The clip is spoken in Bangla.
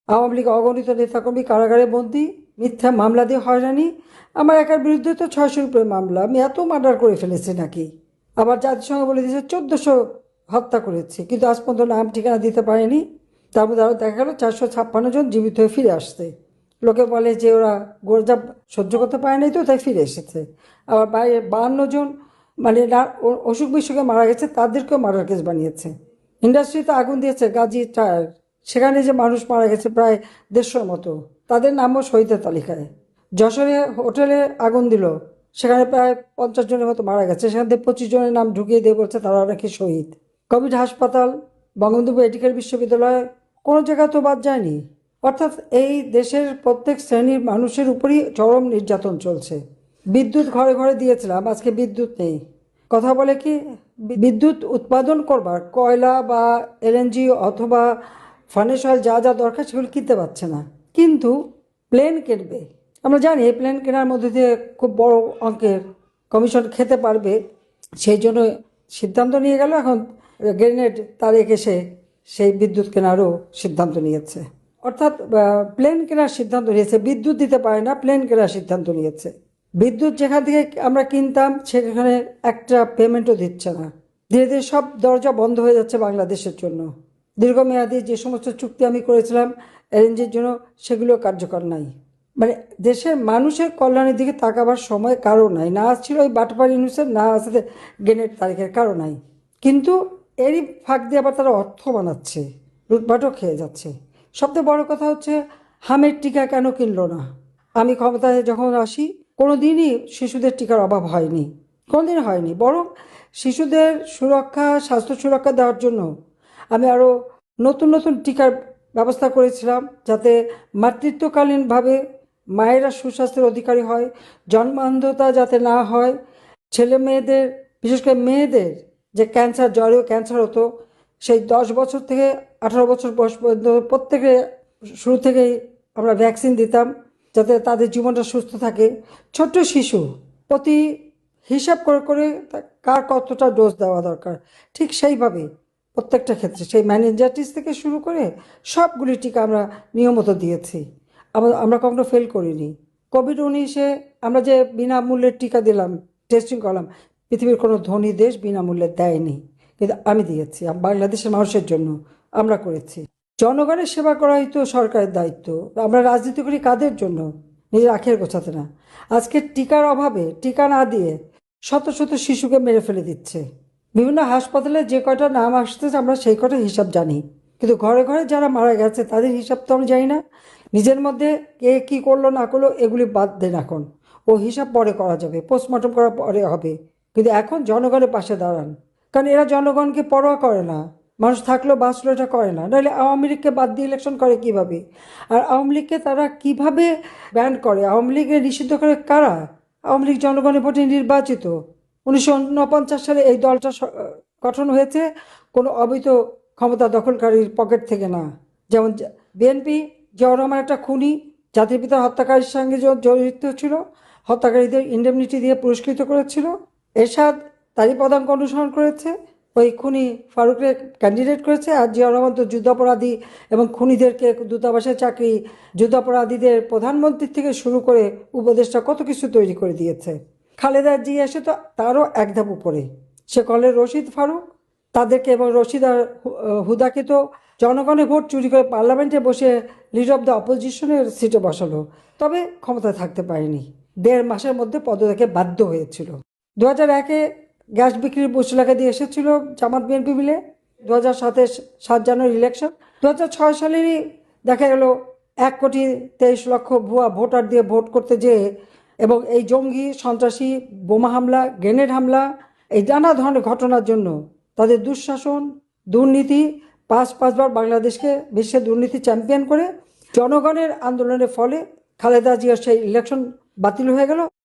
আওয়ামী লীগ অগণিত নেতাকর্মী কারাগারে বন্দী, মিথ্যা মামলা দিয়ে হয়রানি। আমার একার বিরুদ্ধে তো 600-র উপরে মামলা। আমি এত মার্ডার করে ফেলেছি নাকি? আবার জাতিসংঘ বলে দিয়েছে 1400 হত্যা করেছে, কিন্তু আজ পর্যন্ত নাম ঠিকানা দিতে পারেনি। তার মধ্যে আরও দেখা গেল 456 জন জীবিত হয়ে ফিরে আসছে। লোকে বলে যে ওরা গোরজাপ সহ্য করতে পারে নাই তো তাই ফিরে এসেছে। আবার বাইরে 52 জন মানে অসুখ বিসুখে মারা গেছে, তাদেরকেও মার্ডার কেস বানিয়েছে। ইন্ডাস্ট্রিতে আগুন দিয়েছে গাজী টায়ার, সেখানে যে মানুষ মারা গেছে প্রায় 150-র মতো, তাদের নামও শহীদের তালিকায়। যশোরে হোটেলে আগুন দিল, সেখানে প্রায় 50 জনের মতো মারা গেছে, সেখান থেকে 25 জনের নাম ঢুকিয়ে দিয়ে বলছে তারা নাকি শহীদ। কোভিড হাসপাতাল, বঙ্গবন্ধু মেডিকেল বিশ্ববিদ্যালয়, কোনো জায়গায় তো বাদ যায়নি। অর্থাৎ এই দেশের প্রত্যেক শ্রেণীর মানুষের উপরই চরম নির্যাতন চলছে। বিদ্যুৎ ঘরে ঘরে দিয়েছিলাম, আজকে বিদ্যুৎ নেই। কথা বলে কি, বিদ্যুৎ উৎপাদন করবার কয়লা বা এলএনজি অথবা ফার্নেস অয়েল যা যা দরকার সেগুলো কিনতে পারছে না, কিন্তু প্লেন কিনবে। আমরা জানি এই প্লেন কেনার মধ্যে দিয়ে খুব বড় অঙ্কের কমিশন খেতে পারবে, সেই জন্য সিদ্ধান্ত নিয়ে গেল। এখন গ্রেনেড তারেক এসে সেই বিদ্যুৎ কেনারও সিদ্ধান্ত নিয়েছে। অর্থাৎ প্লেন কেনার সিদ্ধান্ত নিয়েছে, বিদ্যুৎ দিতে পারে না, প্লেন কেনার সিদ্ধান্ত নিয়েছে। বিদ্যুৎ যেখান থেকে আমরা কিনতাম সেখানে একটা পেমেন্টও দিচ্ছে না। ধীরে ধীরে সব দরজা বন্ধ হয়ে যাচ্ছে বাংলাদেশের জন্য। দীর্ঘমেয়াদী যে সমস্ত চুক্তি আমি করেছিলাম এলএনজির জন্য, সেগুলো কার্যকর নাই। মানে দেশের মানুষের কল্যাণের দিকে তাকাবার সময় কারো নাই। না ছিল ওই বাটপার ইউনুসের, না আছে গ্রেনেড তারিখের, কারো নাই। কিন্তু এরই ফাঁক দিয়ে আবার তারা অর্থ বানাচ্ছে, লুটপাটও খেয়ে যাচ্ছে। সবচেয়ে বড় কথা হচ্ছে হামের টিকা কেন কিনলো না? আমি ক্ষমতায় যখন আসি কোনো দিনই শিশুদের টিকার অভাব হয়নি, কোনোদিন হয়নি। বরং শিশুদের সুরক্ষা, স্বাস্থ্য সুরক্ষা দেওয়ার জন্য আমি আরও নতুন নতুন টিকার ব্যবস্থা করেছিলাম, যাতে মাতৃত্বকালীনভাবে মায়েরা সুস্বাস্থ্যের অধিকারী হয়, জন্মান্ধতা যাতে না হয়, ছেলে মেয়েদের, বিশেষ করে মেয়েদের যে ক্যান্সার, জরায়ু ক্যান্সার হতো, সেই 10 বছর থেকে 18 বছর বয়স পর্যন্ত প্রত্যেকে শুরু থেকেই আমরা ভ্যাকসিন দিতাম, যাতে তাদের জীবনটা সুস্থ থাকে। ছোট্ট শিশু প্রতি হিসাব করে করে কার কতটা ডোজ দেওয়া দরকার, ঠিক সেইভাবে প্রত্যেকটা ক্ষেত্রে সেই ম্যানেঞ্জাইটিস থেকে শুরু করে সবগুলি টিকা আমরা নিয়মিত দিয়েছি। আমরা কখনো ফেল করিনি। কোভিড-19-এ আমরা যে বিনামূল্যের টিকা দিলাম, টেস্টিং করলাম, পৃথিবীর কোনো ধনী দেশ বিনামূল্যে দেয়নি, কিন্তু আমি দিয়েছি। বাংলাদেশের মানুষের জন্য আমরা করেছি। জনগণের সেবা করাই তো সরকারের দায়িত্ব। আমরা রাজনীতি করি কাদের জন্য? নিজের আখের গোছাতে না। আজকে টিকার অভাবে, টিকা না দিয়ে শত শত শিশুকে মেরে ফেলে দিচ্ছে। বিভিন্ন হাসপাতালে যে কয়টা নাম আসতেছে আমরা সেই কয়টা হিসাব জানি, কিন্তু ঘরে ঘরে যারা মারা গেছে তাদের হিসাব তো আমরা জানি না। নিজের মধ্যে কে কী করলো না করলো এগুলি বাদ দেন এখন, ও হিসাব পরে করা যাবে, পোস্টমর্টম করা পরে হবে। কিন্তু এখন জনগণের পাশে দাঁড়ান, কারণ এরা জনগণকে পরোয়া করে না। মানুষ থাকলেও বাঁচলো এটা করে না। নাহলে আওয়ামী লীগকে বাদ দিয়ে ইলেকশন করে কিভাবে? আর আওয়ামী লীগকে তারা কিভাবে ব্যান করে? আওয়ামী লীগের নিষিদ্ধ করে কারা? আওয়ামী লীগ জনগণের ভোটে নির্বাচিত। 1949 সালে এই দলটা গঠন হয়েছে কোনো অবৈধ ক্ষমতা দখলকারীর পকেট থেকে না। যেমন বিএনপি, জিয়াউর রহমান একটা খুনি, জাতির পিতা হত্যাকারীর সঙ্গে জড়িত ছিল, হত্যাকারীদের ইন্ডেমনিটি দিয়ে পুরস্কৃত করেছিল। এরশাদ তারই পদাঙ্ক অনুসরণ করেছে, ওই খুনি ফারুককে ক্যান্ডিডেট করেছে। আর জিয়াউর রহমান তো যুদ্ধাপরাধী এবং খুনিদেরকে দূতাবাসের চাকরি, যুদ্ধাপরাধীদের প্রধানমন্ত্রীর থেকে শুরু করে উপদেষ্টা কত কিছু তৈরি করে দিয়েছে। খালেদা জিয়া এসে তো তারও এক ধাপ উপরে। সে কলের রশিদ ফারুক, তাদেরকে এবং রশিদ আর হুদাকে তো জনগণের ভোট চুরি করে পার্লামেন্টে বসে লিডার অব দ্য অপোজিশনের সিটে বসালো, তবে ক্ষমতায় থাকতে পারেনি। 1.5 মাসের মধ্যে পদত্যাগে বাধ্য হয়েছিল। 2001-এ গ্যাস বিক্রির বসুলাকে দিয়ে এসেছিল জামাত বিএনপি মিলে। 2007-এ 7 জানুয়ারি ইলেকশন। 2006 সালেরই দেখা গেল 1,23,00,000 ভুয়া ভোটার দিয়ে ভোট করতে যেয়ে এবং এই জঙ্গি, সন্ত্রাসী, বোমা হামলা, গ্রেনেড হামলা, এই নানা ধরনের ঘটনার জন্য তাদের দুঃশাসন, দুর্নীতি, পাঁচবার বাংলাদেশকে বিশ্বের দুর্নীতি চ্যাম্পিয়ন করে জনগণের আন্দোলনের ফলে খালেদা জিয়ার সেই ইলেকশন বাতিল হয়ে গেল।